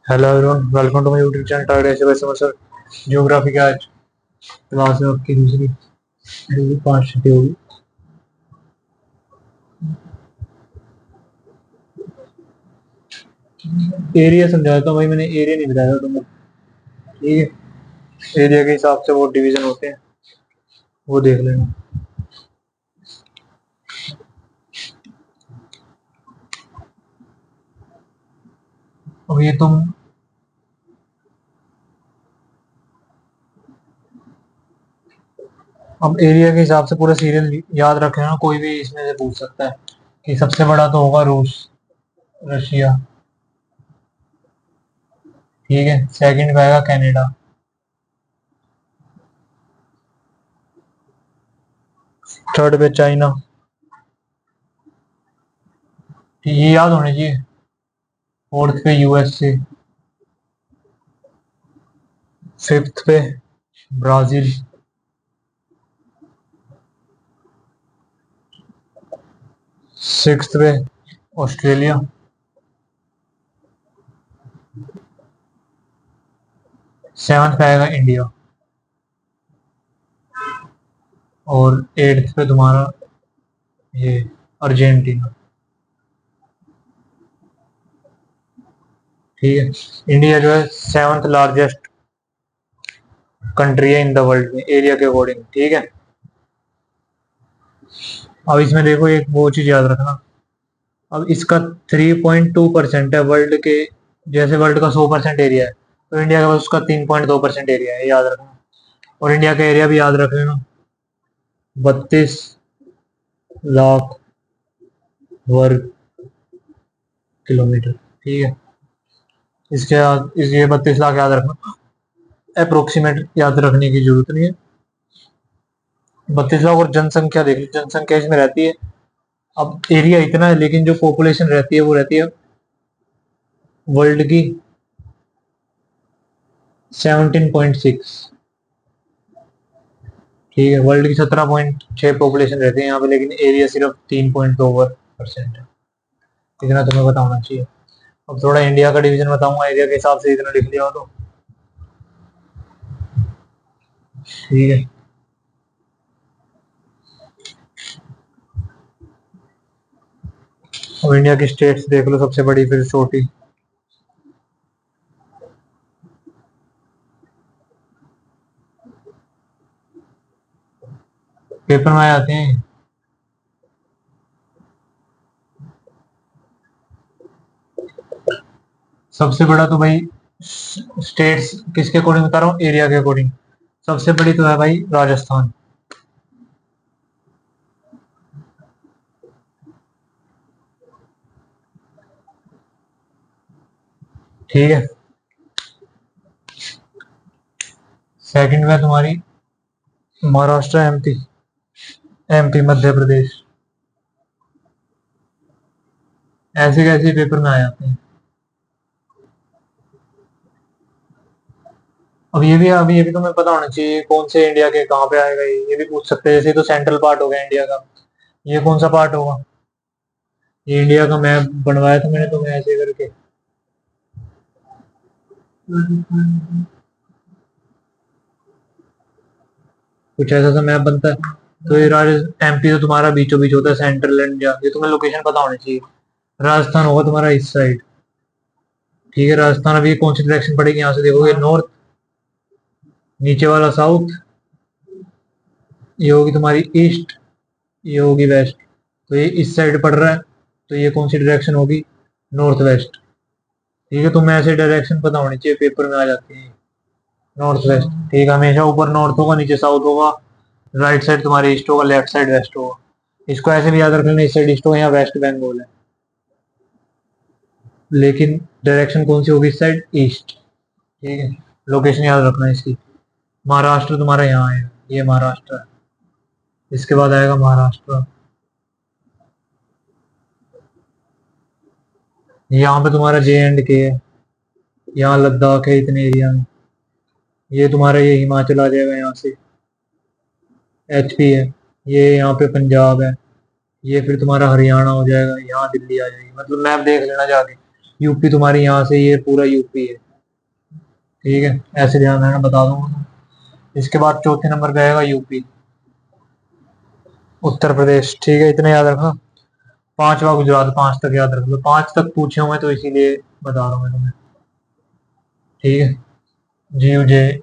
Hello everyone, welcome to my YouTube channel Tiger Aise Waise sir. Geography का आज class है आपकी दूसरी, 5 छुट्टी होगी। एरिया समझाता हूँ भाई, मैंने एरिया नहीं बताया था तुम्हें। ठीक है, एरिया के हिसाब से वो डिवीजन होते हैं, वो देख लेना। अब ये तुम अब एरिया के हिसाब से पूरा सीरियल याद रख लेना, कोई भी इसमें से पूछ सकता है कि सबसे बड़ा तो होगा रूस, रशिया। ठीक है, सेकंड पे आएगा कनाडा, थर्ड पे चाइना। ये याद होने चाहिए। फोर्थ पे यूएसए, फिफ्थ पे ब्राजील, सिक्स्थ पे ऑस्ट्रेलिया, सेवन्थ पे आएगा इंडिया, और एट्थ पे तुम्हारा ये अर्जेंटीना। ठीक है, इंडिया जो है सेवन्थ लार्जेस्ट कंट्री है इन द वर्ल्ड में एरिया के अकॉर्डिंग। ठीक है, अब इसमें देखो एक वो चीज याद रखना। अब इसका 3.2% है वर्ल्ड के, जैसे वर्ल्ड का 100% एरिया है, तो इंडिया का बस उसका 3.2% एरिया है, याद रखना। और इंडिया का एरिया भी याद रख लेना, 32 लाख वर्ग किलोमीटर। ठीक है, ये 32 लाख याद रखना, अप्रोक्सीमेट याद रखने की जरूरत नहीं है। 32 लाख, और जनसंख्या देख लो, जनसंख्या इसमें रहती है। अब एरिया इतना है, लेकिन जो पॉपुलेशन रहती है वो रहती है वर्ल्ड की 17.6। ठीक है, वर्ल्ड की 17.6 पॉपुलेशन रहती है यहाँ पे, लेकिन एरिया सिर्फ 3.2% है। इतना तुम्हें पता होना चाहिए। अब थोड़ा इंडिया का डिवीजन बताऊंगा, एरिया के हिसाब से इतना लिख लिया हो तो। ठीक है, अब इंडिया की स्टेट्स देख लो, सबसे बड़ी फिर छोटी। पेपर में आ जाते हैं। सबसे बड़ा तो भाई, स्टेट्स किसके अकॉर्डिंग बता रहा हूँ, एरिया के अकॉर्डिंग। सबसे बड़ी तो है भाई राजस्थान। ठीक है, सेकंड में तुम्हारी महाराष्ट्र, एमपी, एमपी मध्य प्रदेश। ऐसे कैसे पेपर में आ जाते हैं। अब ये भी तुम्हें पता होना चाहिए कौन से इंडिया के कहाँ पे आएगा, ये भी पूछ सकते हैं। जैसे तो सेंट्रल पार्ट हो गया इंडिया का, ये कौन सा पार्ट होगा। ये इंडिया का मैप बनवाया था मैंने तुम्हें ऐसे करके। कुछ ऐसा सा मैप बनता है। तो ये एमपी तो तुम्हारा बीचों बीच होता है, सेंट्रल इंडिया, ये तुम्हें लोकेशन पता होनी चाहिए। राजस्थान होगा तुम्हारा इस साइड। ठीक है, राजस्थान अभी कौन सी डायरेक्शन पड़ेगी, यहाँ से देखोगे नॉर्थ, नीचे वाला साउथ, ये होगी तुम्हारी ईस्ट, ये होगी वेस्ट। तो ये इस साइड पड़ रहा है, तो ये कौन सी डायरेक्शन होगी, नॉर्थ वेस्ट। ठीक है, तुम्हें ऐसे डायरेक्शन पता होनी चाहिए, पेपर में आ जाती है। नॉर्थ वेस्ट, ठीक है, हमेशा ऊपर नॉर्थ होगा, नीचे साउथ होगा, राइट साइड तुम्हारी ईस्ट होगा, लेफ्ट साइड वेस्ट होगा। इसको ऐसे भी याद रख लेना, इस साइड ईस्ट होगा, यहाँ वेस्ट बंगाल है, लेकिन डायरेक्शन कौन सी होगी, इस साइड ईस्ट। ठीक है, लोकेशन याद रखना इसकी। महाराष्ट्र तुम्हारा यहाँ आएगा, ये महाराष्ट्र है। इसके बाद आएगा महाराष्ट्र, यहाँ पे तुम्हारा J&K है, यहाँ लद्दाख है इतने एरिया में। ये तुम्हारा ये हिमाचल आ जाएगा यहाँ से, HP है। ये यहाँ पे पंजाब है। ये फिर तुम्हारा हरियाणा हो जाएगा, यहाँ दिल्ली आ जाएगी। मतलब मैप देख लेना जाके, यूपी तुम्हारी यहाँ से, ये पूरा यूपी है। ठीक है, ऐसे ध्यान रखना, बता दूंगा। इसके बाद चौथे नंबर पे आएगा यूपी, उत्तर प्रदेश। ठीक है, इतने याद रखना। पांचवा गुजरात, पांच तक याद रख लो, पांच तक पूछे हुए तो इसीलिए बता रहा हूँ मैं तुम्हें। ठीक है, GUJARA,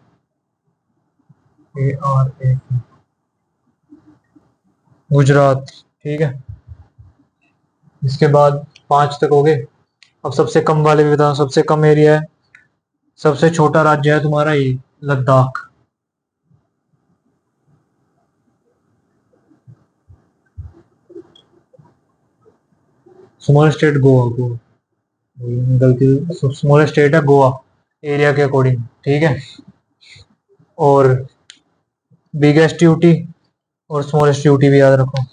गुजरात। ठीक है, इसके बाद पांच तक हो गए। अब सबसे कम वाले भी बताओ, सबसे कम एरिया है, सबसे छोटा राज्य है तुम्हारा ये, लद्दाख। स्मॉल स्टेट गोवा, गोवा गलती, स्मॉल स्टेट है गोवा एरिया के अकॉर्डिंग। ठीक है, और बिगेस्ट यूटी और स्मॉलेस्ट यूटी भी याद रखो।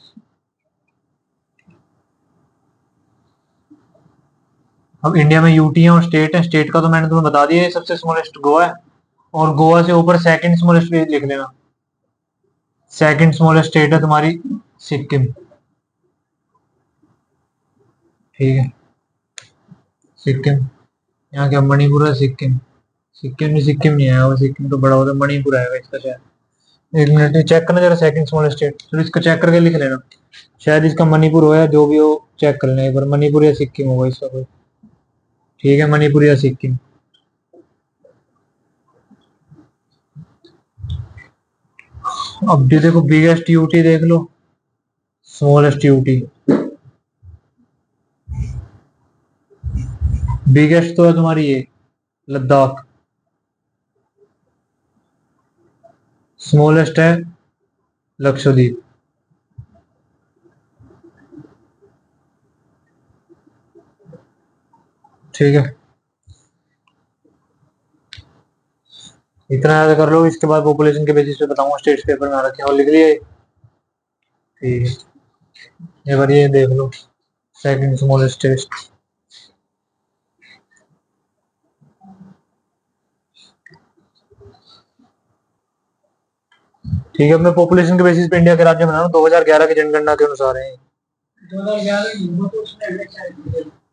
अब इंडिया में यूटी है और स्टेट है, स्टेट का तो मैंने तुम्हें बता दिया है, सबसे स्मॉलेस्ट गोवा है। और गोवा से ऊपर सेकंड स्मॉलेस्ट भी लिख लेना। सेकंड स्मॉलेस्ट स्टेट है तुम्हारी सिक्किम। ठीक है, सिक्किम। यहाँ क्या मणिपुर है, सिक्किम। सिक्किम नहीं है, वो सिक्किम तो बड़ा होता है, मणिपुर आएगा इसका शायद। एक मिनट चेक करना जरा, सेकंड स्मॉलेस्ट स्टेट, तो इसको चेक करके लिख लेना। शायद इसका मणिपुर हो या जो भी हो, चेक कर लेना एक बार, मणिपुर या सिक्किम होगा इसका कोई। ठीक है, मणिपुर या सिक्किम। अब भी देखो, बिगेस्ट यूटी देख लो, स्मॉलेस्ट यूटी। बिगेस्ट तो है तुम्हारी ये लद्दाख, स्मॉलेस्ट है लक्षद्वीप। ठीक है, इतना याद कर लो। इसके बाद पॉपुलेशन के बेसिस पे बताऊंगा, स्टेट्स पेपर में आ रखे हैं और लिख लिया ये। ठीक है, एक बार ये देख लो, सेकंड स्मॉलेस्ट स्टेट। ठीक है, मैं पॉपुलेशन के बेसिस पे इंडिया के राज्य बना रहा हूँ, 2011 की जनगणना के अनुसार है। 2011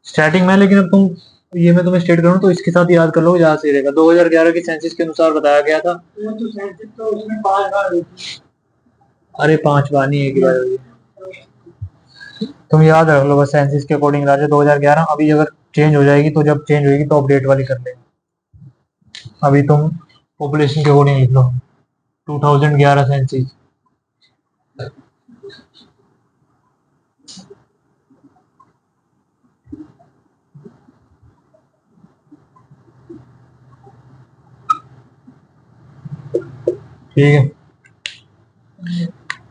स्टार्टिंग में, लेकिन अब तुम, ये मैं तुम्हें स्टेट करूँ तो इसके साथ याद कर लो, ज्यादा सही रहेगा। 2011 की सेंसस के अनुसार बताया गया था। वो तो सेंसस तो उसमें 5 बार हुई थी। अरे 5 बार नहीं, एक ही बार हुई है। तुम याद रख लो बस, सेंसस के अकॉर्डिंग राज्य 2011। अभी अगर चेंज हो जाएगी तो जब चेंज होगी तो अपडेट वाली कर लेंगे। अभी तुम पॉपुलेशन के अकॉर्डिंग लिख लो, 2011 सेंसस। ठीक है,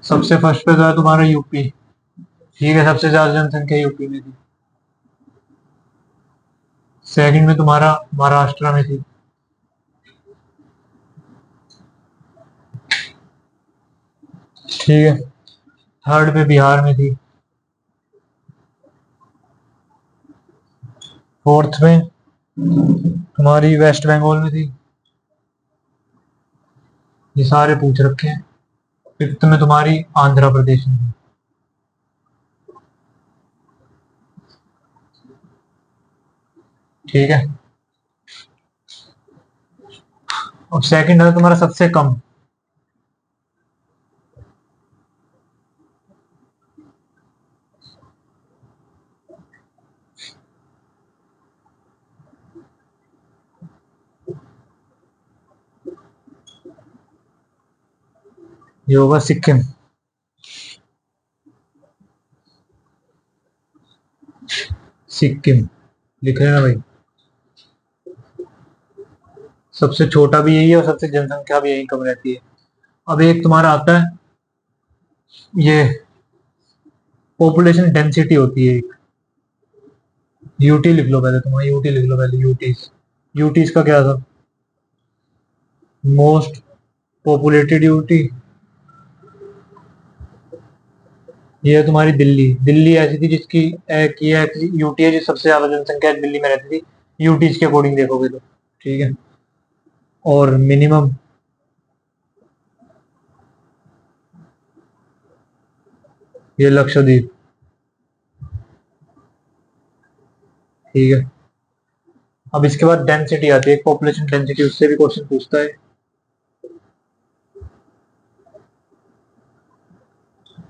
सबसे फर्स्ट पे तो है तुम्हारा यूपी। ठीक है, सबसे ज्यादा जनसंख्या यूपी में थी। सेकंड में तुम्हारा महाराष्ट्र में थी। ठीक है, थर्ड पे बिहार में थी। फोर्थ में तुम्हारी वेस्ट बंगाल में थी। ये सारे पूछ रखे हैं। फिफ्थ में तुम्हारी आंध्र प्रदेश में थी। ठीक है, और सेकंड है तुम्हारा सबसे कम, ये होगा सिक्किम। सिक्किम लिख लेना भाई। सबसे छोटा भी यही है और सबसे जनसंख्या भी यही कम रहती है। अब एक तुम्हारा आता है, ये पॉपुलेशन डेंसिटी होती है एक, यूटी लिख लो पहले, तुम्हारा यूटी लिख लो पहले, यूटीज। यूटीज का क्या था, मोस्ट पॉपुलेटेड यूटी। ये है तुम्हारी दिल्ली। दिल्ली ऐसी थी जिसकी एक ये यूटी है जो सबसे ज्यादा जनसंख्या दिल्ली में रहती थी, यूटीज के अकॉर्डिंग देखोगे तो। ठीक है, और मिनिमम, ये लक्षद्वीप। ठीक है, अब इसके बाद डेंसिटी आती है, पॉपुलेशन डेंसिटी, उससे भी क्वेश्चन पूछता है।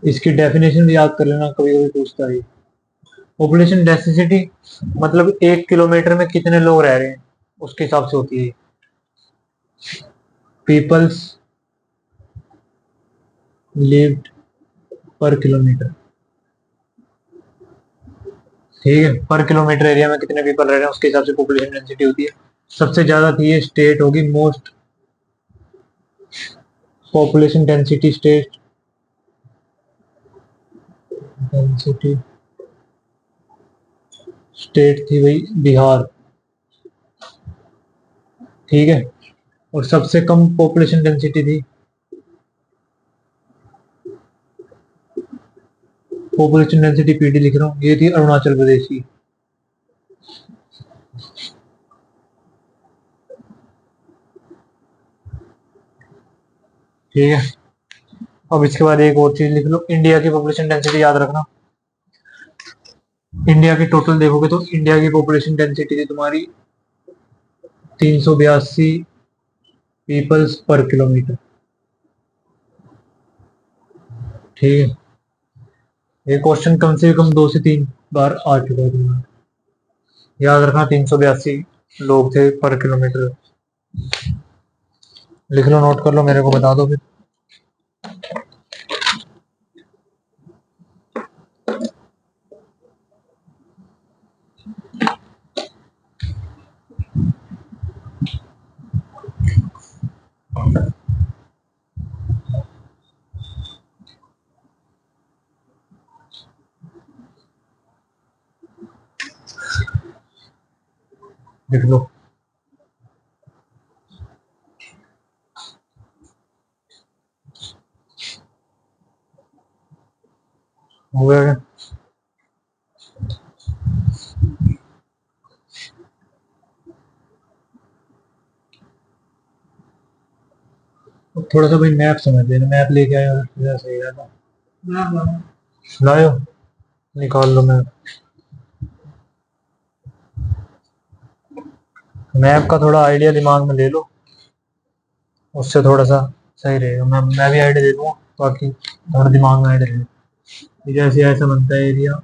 इसकी डेफिनेशन भी याद कर लेना, कभी कभी पूछता है। पॉपुलेशन डेंसिटी मतलब 1 किलोमीटर में कितने लोग रह रहे हैं उसके हिसाब से होती है। पीपल्स लिव्ड पर किलोमीटर, ठीक है, पर किलोमीटर एरिया में कितने पीपल रह रहे हैं उसके हिसाब से पॉपुलेशन डेंसिटी होती है। सबसे ज्यादा थी ये स्टेट होगी, most population density state, density state थी भाई बिहार, ठीक है। और सबसे कम पॉपुलेशन डेंसिटी थी, पॉपुलेशन डेंसिटी पीडी लिख रहा हूँ, ये थी अरुणाचल प्रदेश की। ठीक है, अब इसके बाद एक और चीज लिख लो, इंडिया की पॉपुलेशन डेंसिटी याद रखना। इंडिया की टोटल देखोगे तो इंडिया की पॉपुलेशन डेंसिटी थी तुम्हारी 382 पीपल्स पर किलोमीटर, ठीक है। ये क्वेश्चन कम से कम 2 से 3 बार आ चुका है तुम्हारा, याद रखना 382 लोग थे पर किलोमीटर। लिख लो, नोट कर लो, मेरे को बता दो फिर। लिख लो, हो गया क्या? थोड़ा सा भाई मैप समझ लेना, मैप लेके आए और सही रहता। लायो, निकाल लो मैप। मैप का थोड़ा आइडिया दिमाग में ले लो, उससे थोड़ा सा सही रहेगा। मैं भी आइडिया दे दूंगा, बाकी थोड़ा दिमाग में आइडिया ले लो। जैसे ऐसा बनता है एरिया,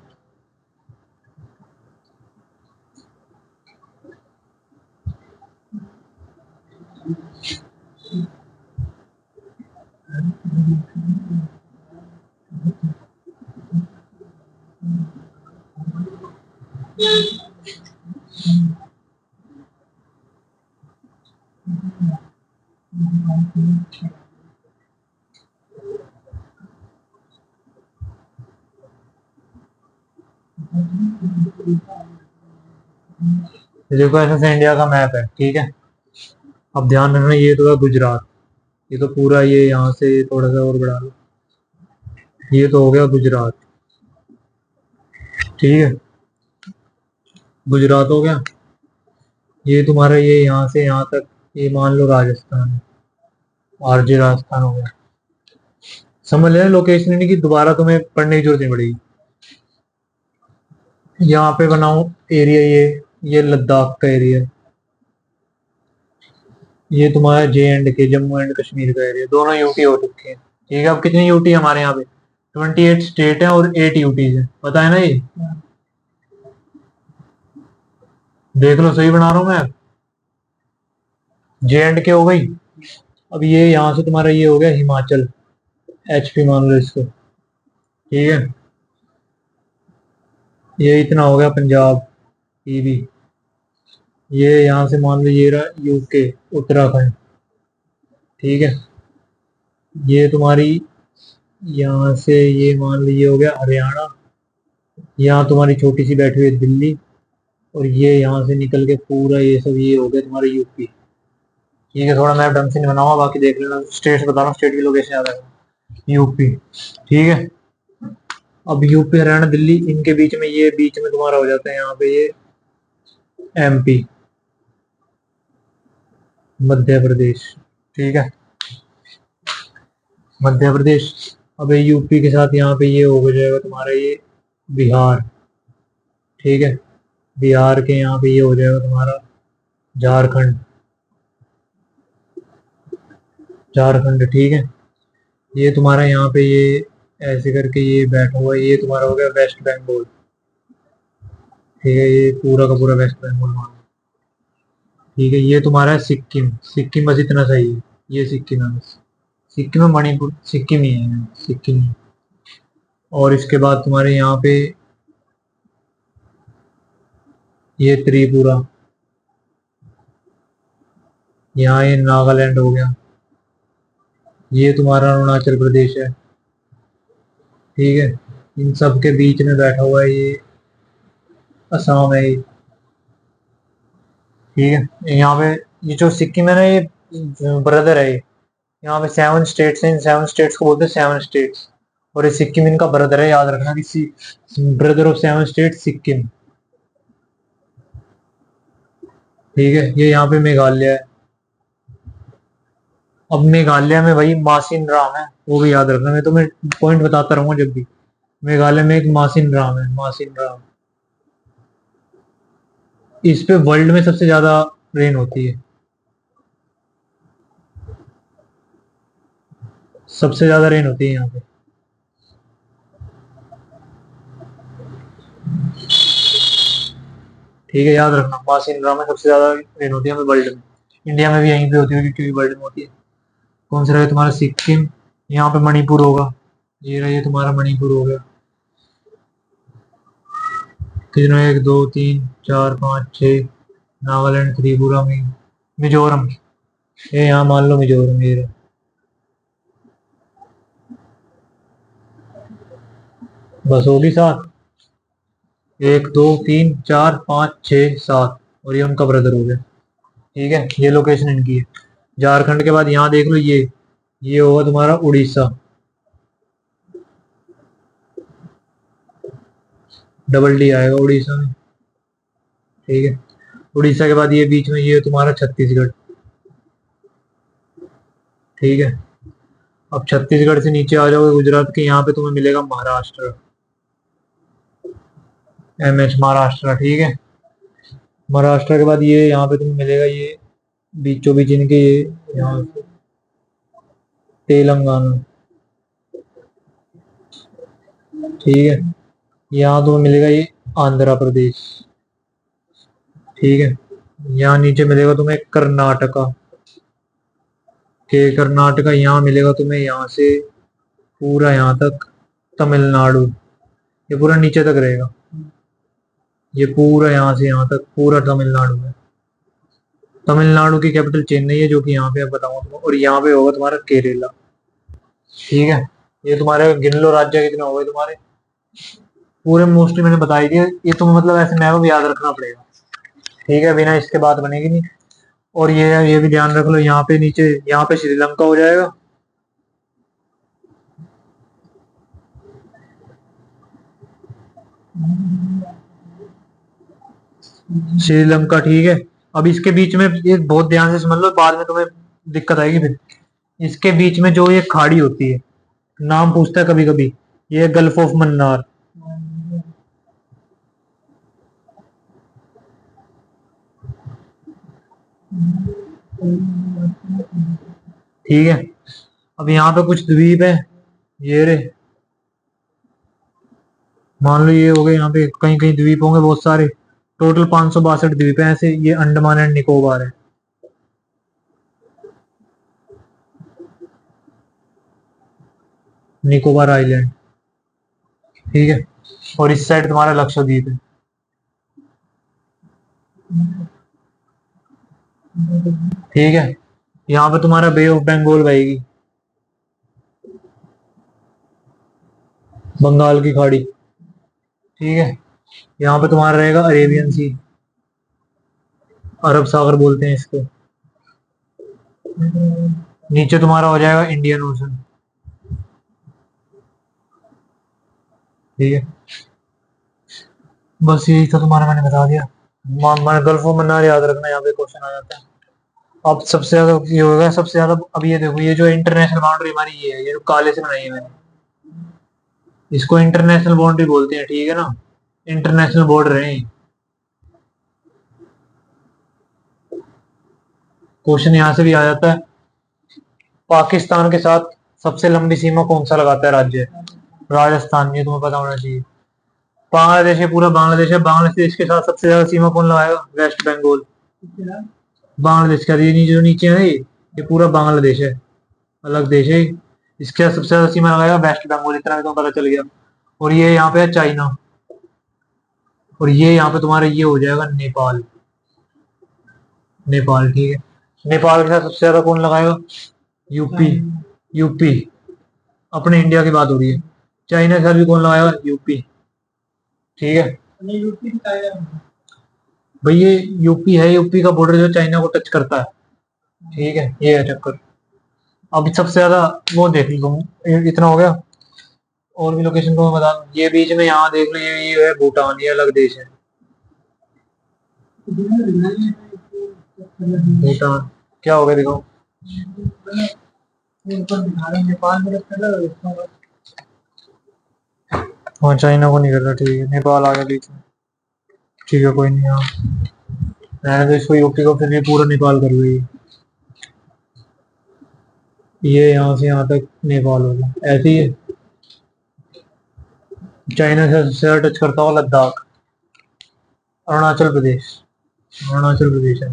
देखो ऐसा से इंडिया का मैप है, ठीक है। अब ध्यान रखना, ये तो है गुजरात, ये तो पूरा, ये यहाँ से थोड़ा सा और बढ़ा लो, ये तो हो गया गुजरात, ठीक है। गुजरात हो गया, ये तुम्हारा ये यहाँ से यहाँ तक, ये मान लो राजस्थान है, आरजे राजस्थान हो गया। समझ लेना, लोकेशन नहीं की दोबारा तुम्हें पढ़ने की जरूरत नहीं पड़ेगी। यहाँ पे बनाओ एरिया, ये लद्दाख का एरिया, ये तुम्हारा जे एंड के, जम्मू एंड कश्मीर का एरिया, दोनों यूटी हो चुके हैं, ठीक है। अब कितनी यूटी हमारे यहाँ पे? 28 स्टेट है और 8 यूटीज है, पता है ना ये? देख लो, सही बना रहा हूँ मैं। जे एंड के हो गई। अब ये यहाँ से तुम्हारा ये हो गया हिमाचल, एचपी मान लो इसको, ठीक है। ये इतना हो गया पंजाब, ईबी। ये यहाँ से मान लो ये रहा यूके, उत्तराखंड, ठीक है। ये तुम्हारी यहाँ से ये मान लो ये हो गया हरियाणा, यहाँ तुम्हारी छोटी सी बैठी हुई है दिल्ली, और ये यहाँ से निकल के पूरा ये सब ये हो गया तुम्हारा यूपी। ठीक है, थोड़ा मैप ढंग से नहीं बनाऊंगा, बाकी देख लेना। स्टेट बता रहा हूँ, स्टेट की लोकेशन याद है, यूपी, ठीक है। अब यूपी हरियाणा दिल्ली, इनके बीच में ये बीच में तुम्हारा हो जाता है यहाँ पे ये एमपी, मध्य प्रदेश, ठीक है, मध्य प्रदेश। अब ये यूपी के साथ यहाँ पे ये हो जाएगा तुम्हारा ये बिहार, ठीक है। बिहार के यहाँ पे ये हो जाएगा तुम्हारा झारखंड, झारखंड ठीक है। ये तुम्हारा यहाँ पे ये ऐसे करके ये बैठा हुआ है, ये तुम्हारा हो गया वेस्ट बंगाल। ठीक है, ये पूरा का पूरा वेस्ट बंगाल मान लो। ठीक है, ये तुम्हारा है सिक्किम, सिक्किम बस इतना सही है। ये सिक्किम है बस, सिक्किम में मणिपुर सिक्किम ही है, सिक्किम ही। और इसके बाद तुम्हारे यहाँ पे ये त्रिपुरा, यहाँ ये नागालैंड हो गया। ये तुम्हारा अरुणाचल प्रदेश है। ठीक है, इन सब के बीच में बैठा हुआ है ये असम है ये। ठीक है, यहाँ पे ये जो सिक्किम है ना, ये ब्रदर है ये। यहाँ पे 7 स्टेट्स हैं, इन 7 स्टेट्स को बोलते हैं 7 स्टेट्स। और ये सिक्किम इनका ब्रदर है, याद रखना किसी, ब्रदर ऑफ 7 स्टेट सिक्किम। ठीक है, ये यहाँ पे मेघालय है। अब मेघालय में भाई मासिन राम है, वो भी याद रखना, मैं तुम्हें पॉइंट बताता रहूंगा जब भी। मेघालय में एक मासिन राम है, मासिन राम। इस पे वर्ल्ड में सबसे ज्यादा रेन होती है, सबसे ज्यादा रेन होती है यहाँ पे। ठीक है, याद रखना, मासिन राम में सबसे ज्यादा रेन होती है हमें वर्ल्ड में। इंडिया में भी यहीं पे होती होगी क्योंकि वर्ल्ड में होती है। कौन सा रहा तुम्हारा सिक्किम, यहाँ पे मणिपुर होगा। ये रहा, ये तुम्हारा मणिपुर हो गया। कितना, 1 2 3 4 5 6। नागालैंड, त्रिपुरा में, मिजोरम, ये यहाँ मान लो मिजोरम ये रहा। बस होगी 7, 1 2 3 4 5 6 7। और ये उनका ब्रदर हो गया। ठीक है, ये लोकेशन इनकी है। झारखंड के बाद यहाँ देख लो, ये होगा तुम्हारा उड़ीसा, डबल डी आएगा उड़ीसा में। ठीक है, उड़ीसा के बाद ये बीच में ये तुम्हारा छत्तीसगढ़। ठीक है, अब छत्तीसगढ़ से नीचे आ जाओगे गुजरात के, यहाँ पे तुम्हें मिलेगा महाराष्ट्र, MS महाराष्ट्र। ठीक है, महाराष्ट्र के बाद ये यहाँ पे तुम्हें मिलेगा ये बीचों बीच इनके ये, यहाँ से तेलंगाना। ठीक है, यहाँ तुम्हें मिलेगा ये आंध्र प्रदेश। ठीक है, यहाँ नीचे मिलेगा तुम्हें कर्नाटका, के कर्नाटका यहाँ मिलेगा तुम्हें, यहाँ से पूरा यहाँ तक तमिलनाडु, ये पूरा नीचे तक रहेगा। ये पूरा यहाँ से यहाँ तक पूरा तमिलनाडु है। तमिलनाडु की कैपिटल चेन्नई है, जो कि यहाँ पे अब बताऊंगा तुमको। और यहाँ पे होगा तुम्हारा केरला। ठीक है, ये तुम्हारे गिन लो राज्य कितने हो गए तुम्हारे, पूरे मोस्टली मैंने बता ही दिया। ये तुम्हें मतलब ऐसे मैप भी याद रखना पड़ेगा। ठीक है, बिना इसके बात बनेगी नहीं। और ये भी ध्यान रख लो, यहाँ पे नीचे यहाँ पे श्रीलंका हो जाएगा। श्रीलंका, ठीक है। अब इसके बीच में ये बहुत ध्यान से समझ लो, बाद में तुम्हें दिक्कत आएगी फिर। इसके बीच में जो ये खाड़ी होती है, नाम पूछता है कभी कभी, ये गल्फ ऑफ मन्नार। ठीक है, अब यहाँ पे कुछ द्वीप है, ये रे, मान लो ये हो गए, यहाँ पे कहीं कहीं द्वीप होंगे बहुत सारे। टोटल 562 द्वीप है ऐसे, ये अंडमान एंड निकोबार है। निकोबार आइलैंड। ठीक है, और इस साइड तुम्हारा लक्षद्वीप है। ठीक है, यहाँ पे तुम्हारा बे ऑफ बंगाल बहेगी, बंगाल की खाड़ी। ठीक है, यहाँ पे तुम्हारा रहेगा अरेबियन सी, अरब सागर बोलते हैं इसको। नीचे तुम्हारा हो जाएगा इंडियन ओशन। ठीक है, बस यही था तुम्हारा, मैंने बता दिया। गल्फ ऑफ मन्नार याद रखना, यहाँ पे क्वेश्चन आ जाता है। अब सबसे ज्यादा ये होगा, सबसे ज्यादा। अब ये देखो, ये जो इंटरनेशनल बाउंड्री हमारी ये है, ये जो काले से बनाई है मैंने, इसको इंटरनेशनल बाउंड्री बोलते हैं। ठीक है ना, इंटरनेशनल बॉर्डर है। क्वेश्चन यहाँ से भी आ जाता है। पाकिस्तान के साथ सबसे लंबी सीमा कौन सा लगाता है राज्य? राजस्थान, ये तुम्हें पता होना चाहिए। बांग्लादेश है, पूरा बांग्लादेश है। बांग्लादेश के साथ सबसे ज्यादा सीमा कौन लगाएगा? वेस्ट बंगाल। बांग्लादेश का, ये नीचे जो नीचे है ये पूरा बांग्लादेश है, अलग देश है। इसके साथ सबसे ज्यादा सीमा लगाएगा वेस्ट बंगाल, इतना भी तुम्हें पता चल गया। और ये यहाँ पे है चाइना, और ये यहाँ पे तुम्हारा ये हो जाएगा नेपाल। नेपाल, ठीक है। नेपाल के साथ सबसे ज्यादा कौन लगाएगा? यूपी। यूपी, अपने इंडिया की बात हो रही है। चाइना के साथ भी कौन लगाएगा? यूपी, ठीक है। भाई ये यूपी है, यूपी का बॉर्डर जो चाइना को टच करता है, ठीक है, ये है चक्कर। अब सबसे ज्यादा वो देख लो तुम, इतना हो गया। और भी लोकेशन को मैं बता दूं, ये बीच में यहाँ देख लो, ये है भूटान, ये अलग देश है भूटान। क्या हो गया देखो, हाँ चाइना को नहीं कर रहा, ठीक है। नेपाल आ गया बीच में, ठीक है, कोई नहीं। हाँ, मैंने तो इसको यूपी को फिर भी पूरा नेपाल कर गई। ये यहाँ से यहाँ तक नेपाल होगा, ऐसे ही है। चाइना से सबसे ज्यादा टच करता हुआ लद्दाख, अरुणाचल प्रदेश। अरुणाचल प्रदेश है,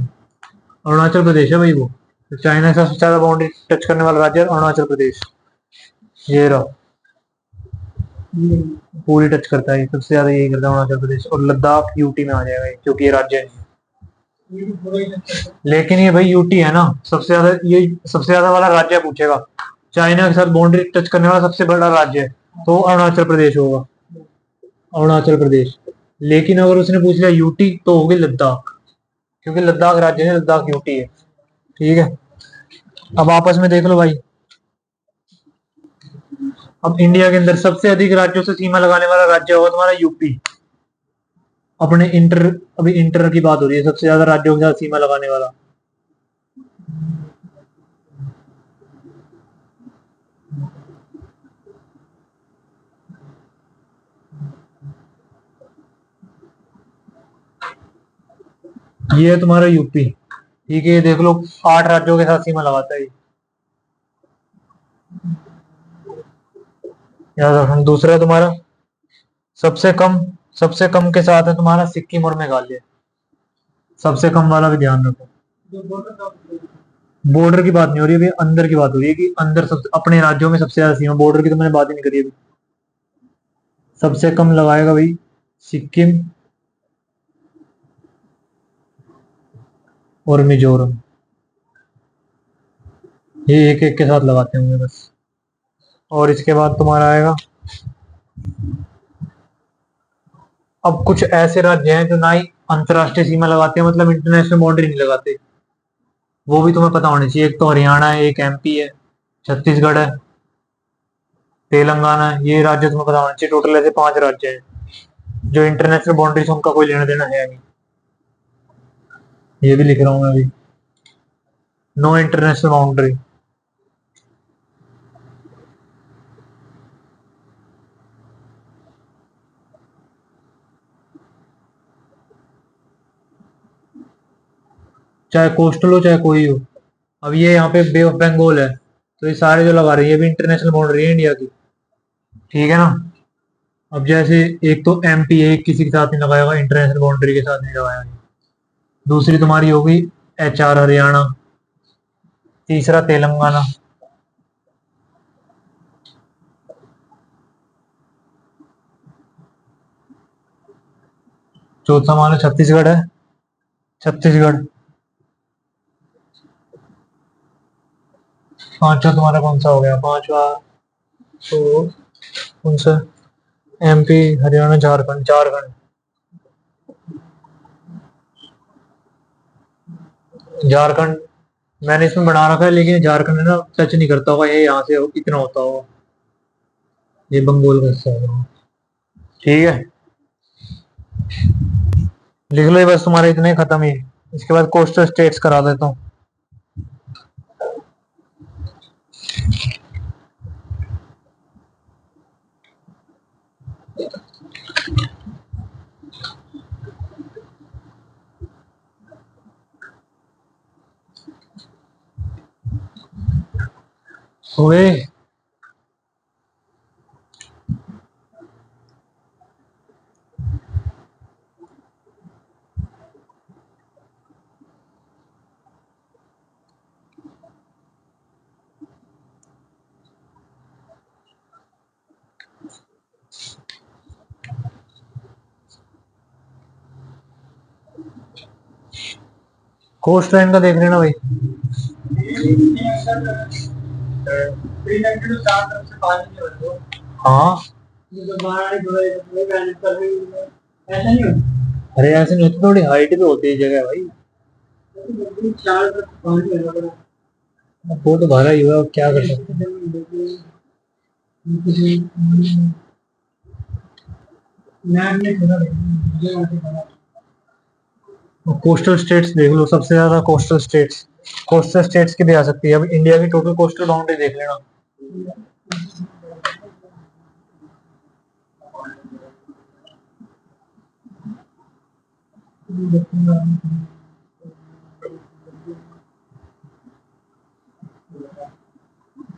अरुणाचल प्रदेश है भाई वो। तो चाइना से सबसे ज्यादा बाउंड्री टच करने वाला राज्य है अरुणाचल प्रदेश। ये रहा, पूरी टच करता है, सबसे ज्यादा यही करता है अरुणाचल प्रदेश। और लद्दाख यूटी में आ जाएगा ये, क्योंकि ये राज्य नहीं है। लेकिन ये भाई यूटी है ना सबसे ज्यादा, ये सबसे ज्यादा वाला राज्य पूछेगा। चाइना के साथ बाउंड्री टच करने वाला सबसे बड़ा राज्य है, तो अरुणाचल प्रदेश होगा, अरुणाचल प्रदेश। लेकिन अगर उसने पूछ लिया यूटी तो होगी लद्दाख, क्योंकि लद्दाख राज्य है, लद्दाख यूटी है, ठीक है। अब आपस में देख लो भाई। अब इंडिया के अंदर सबसे अधिक राज्यों से सीमा लगाने वाला राज्य होगा तुम्हारा यूपी। अपने इंटर, अभी इंटर की बात हो रही है, सबसे ज्यादा राज्यों के साथ सीमा लगाने वाला। ये है तुम्हारा यूपी, ठीक है। ये देख लो 8 राज्यों के साथ सीमा लगाता है ये, याद रखना। दूसरा तुम्हारा सबसे कम, सबसे कम के साथ है तुम्हारा सिक्किम और मेघालय। सबसे कम वाला भी ध्यान रखो। बॉर्डर की बात नहीं हो रही अभी, अंदर की बात हो रही है कि अंदर सब अपने राज्यों में सबसे ज्यादा सीमा। बॉर्डर की तो मैंने बात ही नहीं करी अभी। सबसे कम लगाएगा भाई सिक्किम और मिजोरम, ये एक एक के साथ लगाते होंगे बस। और इसके बाद तुम्हारा आएगा, अब कुछ ऐसे राज्य हैं जो ना ही अंतरराष्ट्रीय सीमा लगाते हैं, मतलब इंटरनेशनल बाउंड्री नहीं लगाते, वो भी तुम्हें पता होनी चाहिए। एक तो हरियाणा है, एक एमपी है, छत्तीसगढ़ है, तेलंगाना है। ये राज्य तुम्हें पता होना चाहिए। टोटल ऐसे 5 राज्य हैं जो इंटरनेशनल बाउंड्री से उनका कोई लेना देना है नहीं। ये भी लिख रहा हूँ मैं अभी, नो इंटरनेशनल बाउंड्री। चाहे कोस्टल हो चाहे कोई हो। अब ये यहाँ पे बे ऑफ बंगाल है, तो ये सारे जो लगा रहे हैं ये भी इंटरनेशनल बाउंड्री है इंडिया की, ठीक है ना। अब जैसे एक तो एमपी है, किसी के साथ नहीं लगाया हुआ, इंटरनेशनल बाउंड्री के साथ नहीं लगाया हुआ। दूसरी तुम्हारी होगी एचआर हरियाणा, तीसरा तेलंगाना, चौथा मान लो छत्तीसगढ़ है, छत्तीसगढ़। पांचवा तुम्हारा कौन सा हो गया? पांचवा तो कौन सा? एमपी, हरियाणा, झारखंड। झारखंड, झारखंड मैंने इसमें बना रखा है, लेकिन झारखंड है ना टच नहीं करता होगा, ये यहाँ से इतना होता होगा, ये बंगाल का हिस्सा होगा, ठीक है। लिख लो ये बस, तुम्हारा इतने ही खत्म ही। इसके बाद कोस्टल स्टेट्स करा देता हूँ। हो गए। कोस्ट लाइन का देख लेना भाई। हाँ अरे ऐसे नहीं होती, थोड़ी हाइट भी होती है जगह भाई। वो तो भरा ही हुआ, अब क्या कर सकते हैं। कोस्टल स्टेट्स देख लो, सबसे ज्यादा कोस्टल स्टेट्स की भी आ सकती है। अब इंडिया की टोटल कोस्टल बाउंड्री देख लेना।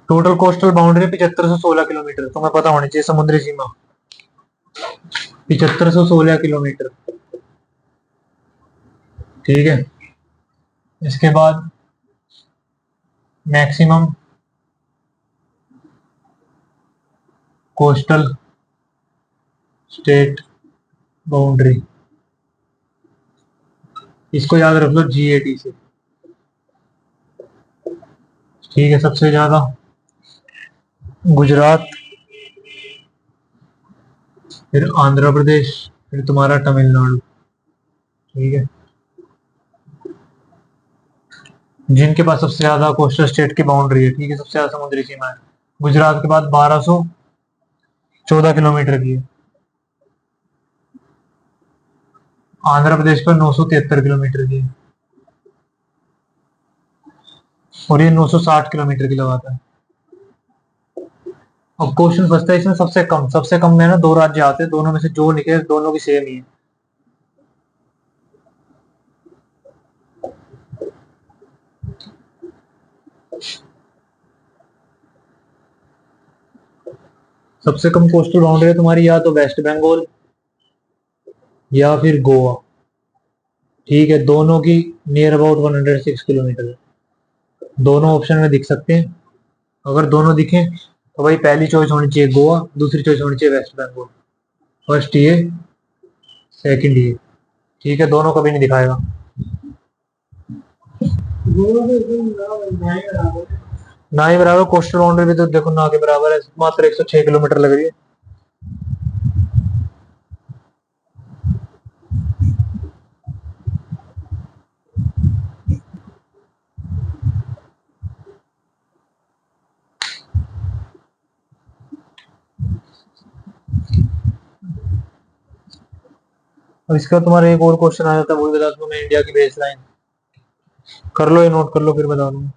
टोटल कोस्टल बाउंड्री 7516 किलोमीटर, तुम्हें पता होनी चाहिए। समुद्री सीमा 7516 किलोमीटर। ठीक है, इसके बाद मैक्सिमम कोस्टल स्टेट बाउंड्री, इसको याद रख लो GAT से। ठीक है, सबसे ज्यादा गुजरात, फिर आंध्र प्रदेश, फिर तुम्हारा तमिलनाडु। ठीक है, जिनके पास सबसे ज्यादा कोस्टल स्टेट की बाउंड्री है। ठीक है, सबसे ज्यादा समुद्री सीमा है। गुजरात के बाद 1214 किलोमीटर की है। आंध्र प्रदेश पर 973 किलोमीटर की है। और ये 960 किलोमीटर की लगाता है। अब क्वेश्चन फंसता है इसमें, सबसे कम में ना दो राज्य आते हैं, दोनों में से जो निकले दोनों की सेम ही है। सबसे कम कोस्टल बाउंड्री है तुम्हारी या तो वेस्ट बंगाल या फिर गोवा। ठीक है, दोनों की नियर अबाउट 106 किलोमीटर है। दोनों ऑप्शन में दिख सकते हैं। अगर दोनों दिखे तो भाई पहली चॉइस होनी चाहिए गोवा, दूसरी चॉइस होनी चाहिए वेस्ट बंगाल। फर्स्ट ये, सेकंड ये। ठीक है, दोनों कभी नहीं दिखाएगा। ना ही बराबर, कोस्टल बाउंड्री भी तो देखो ना के बराबर है, मात्र 106 किलोमीटर लग रही है। अब इसका तुम्हारा एक और क्वेश्चन आ जाता है, वो भी बता दूं मैं, इंडिया की बेस लाइन। कर लो, ये नोट कर लो, फिर बता दूंगा।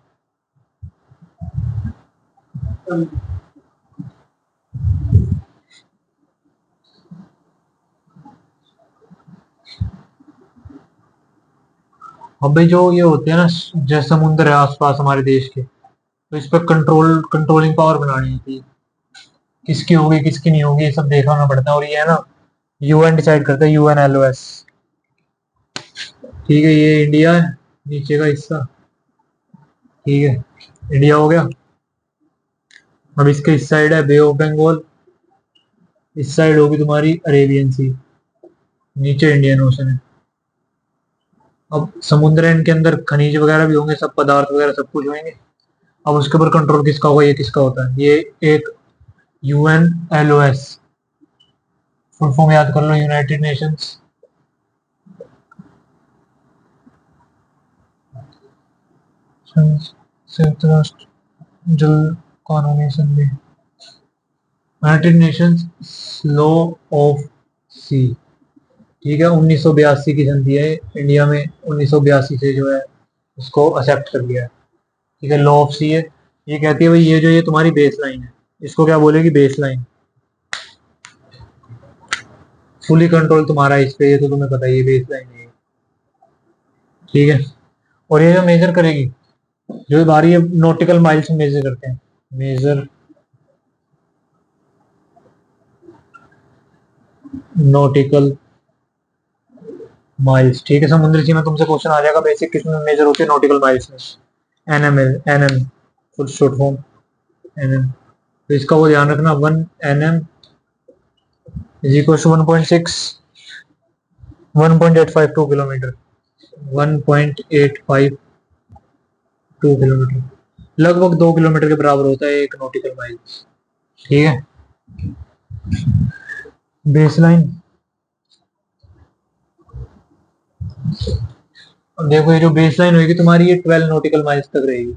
अब भाई जो ये होते हैं ना, जैसे समुद्र है आसपास हमारे देश के, तो इस पर कंट्रोलिंग पावर बनानी होती है। किसकी होगी किसकी नहीं होगी, ये सब देखना पड़ता है। और ये है ना, UN डिसाइड करता है, UNLOS। ठीक है, ये इंडिया है, नीचे का हिस्सा। ठीक है, इंडिया हो गया। अब इसके इस साइड है बे ऑफ बंगाल, इस साइड होगी तुम्हारी अरेबियन सी, नीचे इंडियन ओशन है। अब समुद्र है, इनके अंदर खनिज वगैरह भी होंगे, सब पदार्थ वगैरह सब कुछ होंगे। अब उसके ऊपर कंट्रोल किसका होगा, ये किसका होता है, ये एक UNLOS। फुल फॉर्म याद कर लो, यूनाइटेड नेशंस संयुक्त राष्ट्र जल कानूनी assembly, United Nations law of sea. ठीक है, 1982 की संधि है, इंडिया में 1982 से जो है उसको एक्सेप्ट कर लिया है। ठीक है, लॉ ऑफ सी है। ये कहती है भाई, ये जो ये तुम्हारी बेस लाइन है, इसको क्या बोलेगी, बेस लाइन। फुली कंट्रोल तुम्हारा इस पे, ये तो तुम्हें पता ही है, बेस लाइन है। ठीक है, और ये जो मेजर करेगी, जो बारी है नॉटिकल माइल्स में मेजर करते हैं, मेजर नॉटिकल माइल्स। ठीक है, समुद्री सीमा तुमसे क्वेश्चन आ जाएगा बेसिक, किसमें मेजर होती है? नॉटिकल माइल्स में। NM full short form NM. तो इसका वो ध्यान रखना, 1 nm is equal to 1.6 1.852 kilometre. 1.852 kilometre लगभग 2 किलोमीटर के बराबर होता है एक नॉटिकल माइल। ठीक है, बेसलाइन। देखो ये जो बेसलाइन होगी तुम्हारी, ये 12 नॉटिकल माइल्स तक रहेगी।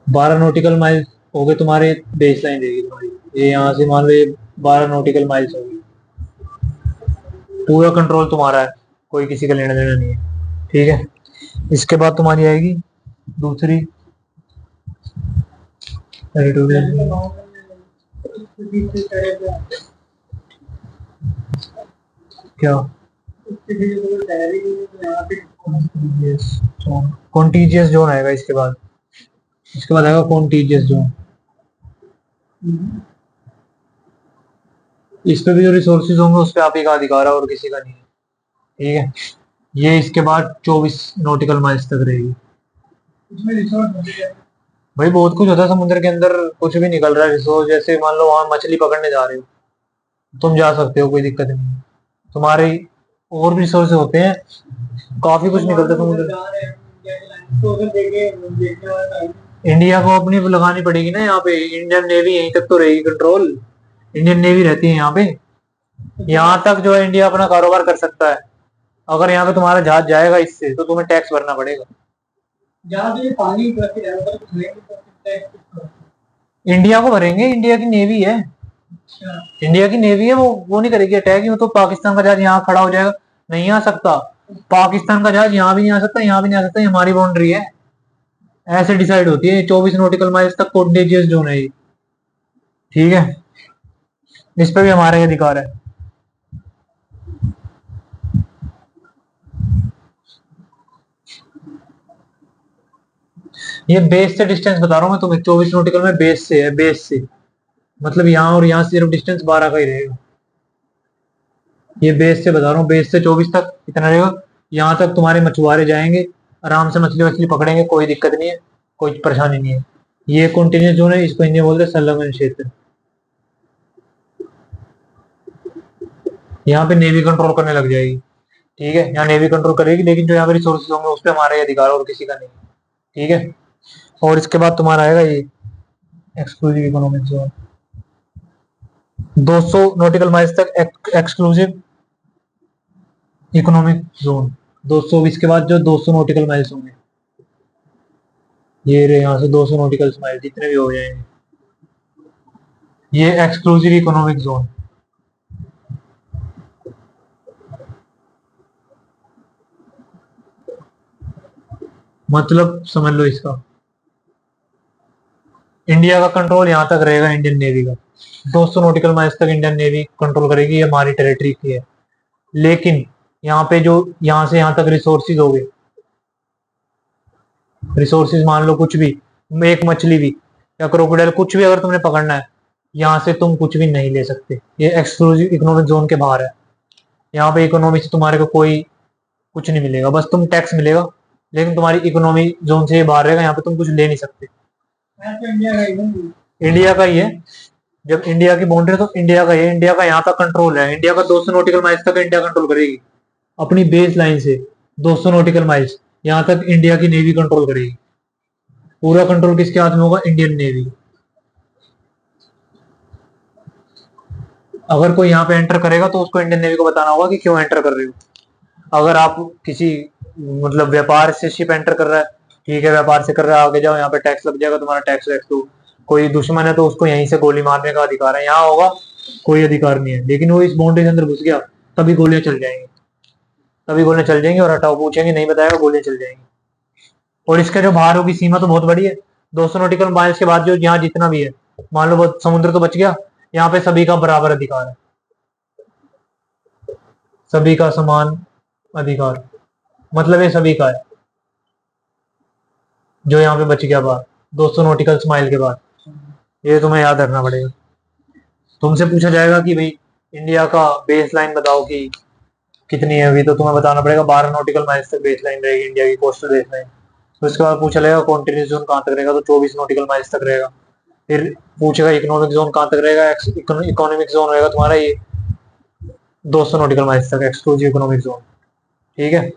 12 नॉटिकल माइल्स हो गए तुम्हारे, बेसलाइन रहेगी तुम्हारी। ये यहाँ से मान लो ये 12 नॉटिकल माइल्स होगी। पूरा कंट्रोल तुम्हारा है, कोई किसी का लेना देना नहीं है। ठीक है, इसके बाद तुम्हारी आएगी दूसरी टेरिटोरियल। क्या कॉन्टीजियस जोन आएगा इसके बाद। इसके बाद आएगा कॉन्टीजियस जोन। इस पे भी जो रिसोर्सेज होंगे उस पे आप ही का अधिकार है और किसी का नहीं है। ठीक है, ये इसके बाद 24 नॉटिकल माइल्स तक रहेगी। भाई बहुत कुछ होता है समुद्र के अंदर, कुछ भी निकल रहा है रिसोर्स। जैसे मान लो वहां मछली पकड़ने जा रहे हो, तुम जा सकते हो, कोई दिक्कत नहीं है। तुम्हारे और भी रिसोर्स होते हैं, काफी कुछ निकलता है समुद्र। इंडिया को अपनी लगानी पड़ेगी ना यहाँ पे। इंडियन नेवी यहीं तक तो रहेगी कंट्रोल, इंडियन नेवी रहती है यहाँ पे। यहाँ तक जो है इंडिया अपना कारोबार कर सकता है। अगर यहाँ पे तुम्हारा जहाज जाएगा इससे तो तुम्हें टैक्स भरना पड़ेगा। इंडिया को भरेंगे, इंडिया की नेवी है। इंडिया की नेवी है, वो नहीं करेगी अटैक। यूं तो पाकिस्तान का जहाज यहाँ खड़ा हो जाएगा, नहीं आ सकता। पाकिस्तान का जहाज यहाँ भी नहीं आ सकता, यहाँ भी नहीं आ सकता, हमारी बाउंड्री है। ऐसे डिसाइड होती है। 24 नॉटिकल माइल्स तक कॉन्टेजियस जोन है ये। ठीक है, इस पे भी हमारा ही अधिकार है। ये बेस से डिस्टेंस बता रहा हूँ मैं तुम्हें, 24 नॉटिकल में बेस से है, बेस से मतलब यहाँ और यहाँ सिर्फ डिस्टेंस 12 का ही रहेगा। ये बेस से बता रहा हूँ, बेस से 24 तक इतना रहेगा। यहाँ तक तुम्हारे मछुआरे जाएंगे, आराम से मछली वछली पकड़ेंगे, कोई दिक्कत नहीं है, कोई परेशानी नहीं है। ये कॉन्टिन्यूस जोन है, इसको हिंदी में बोलते हैं संलग्न क्षेत्र। यहाँ पे नेवी कंट्रोल करने लग जाएगी। ठीक है, यहाँ नेवी कंट्रोल करेगी, लेकिन जो यहाँ पे रिसोर्सेज होंगे उस पर हमारा ही अधिकार और किसी का नहीं। ठीक है, और इसके बाद तुम्हारा आएगा ये exclusive economic zone. 200 nautical miles तक एक्सक्लूसिव इकोनॉमिक जोन। 220 के बाद जो 200 नॉटिकल माइल्स होंगे, ये रहे यहाँ से 200 नॉटिकल माइल्स जितने भी हो जाएंगे, ये एक्सक्लूसिव इकोनॉमिक जोन। मतलब समझ लो इसका, इंडिया का कंट्रोल यहाँ तक रहेगा, इंडियन नेवी का। 200 नॉटिकल माइल्स तक इंडियन नेवी कंट्रोल करेगी, ये हमारी टेरिटरी की है। लेकिन यहाँ पे जो यहाँ से यहाँ तक रिसोर्सेज हो गए, रिसोर्सेज मान लो कुछ भी, एक मछली भी या क्रोकोडाइल कुछ भी अगर तुमने पकड़ना है, यहाँ से तुम कुछ भी नहीं ले सकते। ये एक्सक्लूसिव इकोनॉमिक जोन के बाहर है। यहाँ पे इकोनॉमी से तुम्हारे को कोई कुछ नहीं मिलेगा, बस तुम टैक्स मिलेगा, लेकिन तुम्हारी इकोनॉमी जोन से बाहर रहेगा, यहाँ पे तुम कुछ ले नहीं सकते। इंडिया का ही है, जब इंडिया की बाउंड्री तो इंडिया का ही है, इंडिया का यहाँ तक कंट्रोल है। इंडिया का 200 नॉटिकल माइल्स तक इंडिया कंट्रोल करेगी अपनी बेस लाइन से। 200 नॉटिकल माइल्स यहाँ तक इंडिया की नेवी कंट्रोल करेगी। पूरा कंट्रोल किसके हाथ में होगा? Indian navy. अगर कोई यहाँ पे एंटर करेगा तो उसको इंडियन नेवी को बताना होगा कि क्यों एंटर कर रहे हो। अगर आप किसी मतलब व्यापार से शिप एंटर कर रहा है, ठीक है, व्यापार से कर रहा है, आगे जाओ, यहाँ पे टैक्स लग जाएगा, तुम्हारा टैक्स वैक्स तो कोई दुश्मन है तो उसको यहीं से गोली मारने का अधिकार है। यहाँ होगा कोई अधिकार नहीं है, लेकिन वो इस बाउंड्री के अंदर घुस गया तभी गोलियां चल जाएंगी, तभी गोलियां चल जाएंगी। और हटाओ पूछेंगे, नहीं बताएगा, गोलियां चल जाएंगी। और इसका जो बाहर होगी सीमा तो बहुत बड़ी है। 200 नॉटिकल माइल्स के बाद जो यहाँ जितना भी है, मान लो समुद्र तो बच गया, यहाँ पे सभी का बराबर अधिकार है, सभी का समान अधिकार, मतलब ये सभी का है। जो यहाँ पे बच गया बाहर 200 नॉटिकल माइल के बाद, ये तुम्हें याद रखना पड़ेगा। तुमसे पूछा जाएगा कि भाई इंडिया का बेस लाइन बताओ कि कितनी है, अभी तो तुम्हें बताना पड़ेगा 12 नॉटिकल माइल्स तक बेस लाइन रहेगी इंडिया की कोस्टल बेस लाइन। तो इसके बाद पूछा जाएगा कॉन्टिन्यूस जोन कहाँ तक रहेगा, तो 24 नॉटिकल माइल्स तक रहेगा। फिर पूछेगा इकोनॉमिक जोन कहाँ तक रहेगा, इकोनॉमिक जोन रहेगा तुम्हारा ये 200 नॉटिकल माइल्स तक एक्सक्लूसिव इकोनॉमिक जोन। ठीक है,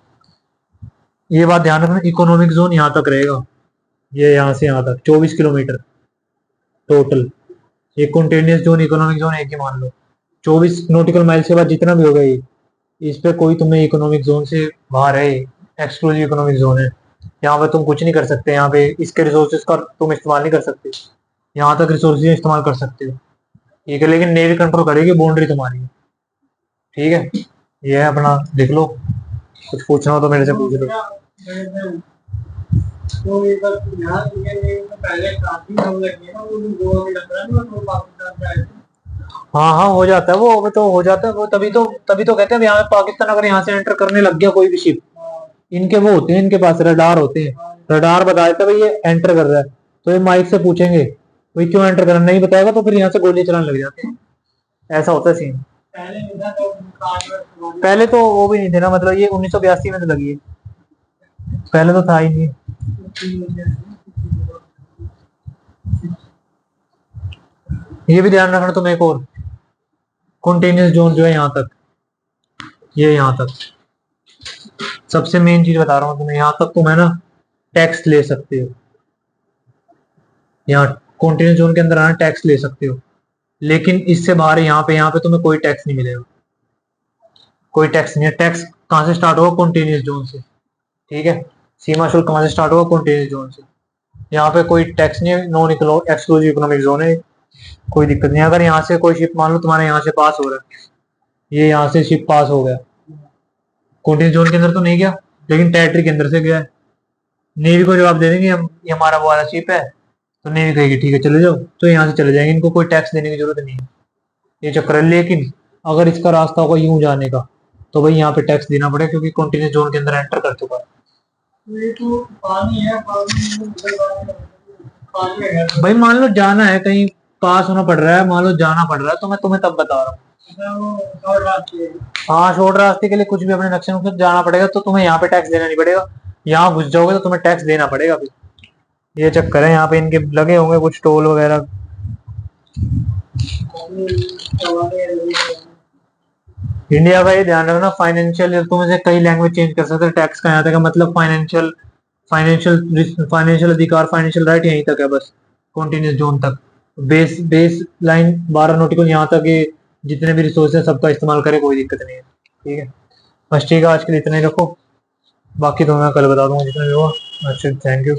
ये बात ध्यान रखना, इकोनॉमिक जोन यहाँ तक रहेगा, ये यहाँ से यहाँ तक 24 किलोमीटर टोटल। ये कॉन्टिन्यूस जोन इकोनॉमिक जोन एक ही मान लो। 24 नॉटिकल माइल्स के बाद जितना भी होगा ये, इस पे कोई तुम्हें इकोनॉमिक जोन से बाहर है, एक्सक्लूसिव इकोनॉमिक जोन है। यहाँ पे तुम कुछ नहीं कर सकते, यहाँ पे इसके रिसोर्सेज का तुम इस्तेमाल नहीं कर सकते, यहाँ तक रिसोर्सेज इस्तेमाल कर सकते हो। ठीक है, लेकिन नेवी कंट्रोल करेगी, बाउंड्री तुम्हारी है। ठीक है, ये है अपना, देख लो, कुछ पूछना हो तो मेरे से पूछ लो। तो ये बस यहाँ तो पहले काफी हम लगे ना, वो गोवा में लग रहा है तो पाकिस्तान जाए। हाँ हाँ, हो जाता है वो तो हो जाता है वो, तभी तो कहते हैं यहाँ पाकिस्तान अगर यहाँ से एंटर करने लग गया कोई भी शिप, इनके वो होते हैं, इनके पास रडार होते हैं, रडार बता देता है भाई ये एंटर कर रहा है, तो ये माइक से पूछेंगे भाई क्यों एंटर करना, नहीं बताएगा तो फिर यहाँ से गोली चलाने लग जाते हैं। ऐसा होता है सीन। पहले तो वो भी नहीं थे ना, मतलब ये 1982 में तो लगी है, पहले तो था ही नहीं। ये भी ध्यान रखना तुम, एक और कॉन्टिन्यूस जोन जो है यहाँ तक, ये यहाँ तक सबसे मेन चीज बता रहा हूँ तुम्हें, यहाँ तक तुम है ना टैक्स ले सकते हो, यहाँ कॉन्टिन्यूस जोन के अंदर आना टैक्स ले सकते हो, लेकिन इससे बाहर यहाँ पे तुम्हें कोई टैक्स नहीं मिलेगा, कोई टैक्स नहीं है। टैक्स कहाँ से स्टार्ट होगा, कॉन्टिन्यूस जोन से। ठीक है, सीमा शुल्क कहाँ से स्टार्ट होगा, कॉन्टिन्यूस जोन से। यहाँ पे कोई टैक्स नहीं है, नॉन एक्सक्लूसिव इकोनॉमिक जोन है, कोई दिक्कत नहीं। अगर यहाँ से कोई शिप मान लो तुम्हारे यहाँ से पास हो रहा है, ये यहाँ से शिप पास हो गया, कॉन्टिन्यूस जोन के अंदर तो नहीं गया, लेकिन टेरिटरी के अंदर से गया है, नेवी को जवाब दे देंगे हम ये हमारा वो वाला शिप है, तो नेवी कहेगी ठीक है चले जाओ, तो यहाँ से चले जाएंगे, इनको कोई टैक्स देने की जरूरत नहीं है, ये चक्कर है। लेकिन अगर इसका रास्ता होगा यूं जाने का, तो भाई यहाँ पे टैक्स देना पड़ेगा, क्योंकि कॉन्टिन्यूस जोन के अंदर एंटर कर चुका है। ये तो पानी है, भाई मान लो जाना है कहीं, पास होना पड़ रहा है, मान लो जाना पड़ रहा है, तो मैं तुम्हें तब बता रहा हूँ। हाँ, शॉर्ट रास्ते के लिए कुछ भी अपने नक्शे में जाना पड़ेगा, तो तुम्हें यहाँ पे टैक्स देना नहीं पड़ेगा, यहाँ घुस जाओगे तो तुम्हें टैक्स देना पड़ेगा फिर। ये चक्कर है, यहाँ पे इनके लगे होंगे कुछ टोल वगैरह। इंडिया का ये ध्यान रखना, फाइनेंशियल तुम इसे कई लैंग्वेज चेंज कर सकते हो, टैक्स का यहाँ तक है, मतलब फाइनेंशियल फाइनेंशियल अधिकार, फाइनेंशियल राइट यहीं तक है बस, कॉन्टिन्यूस जोन तक। बेस बेस लाइन 12 नॉटिकल यहाँ तक, ये जितने भी रिसोर्स है सबका इस्तेमाल करे, कोई दिक्कत नहीं है। ठीक है, बस ठीक है, आज के लिए इतना ही रखो, बाकी तो मैं कल बता दूंगा जितना भी हुआ। अच्छा, थैंक यू।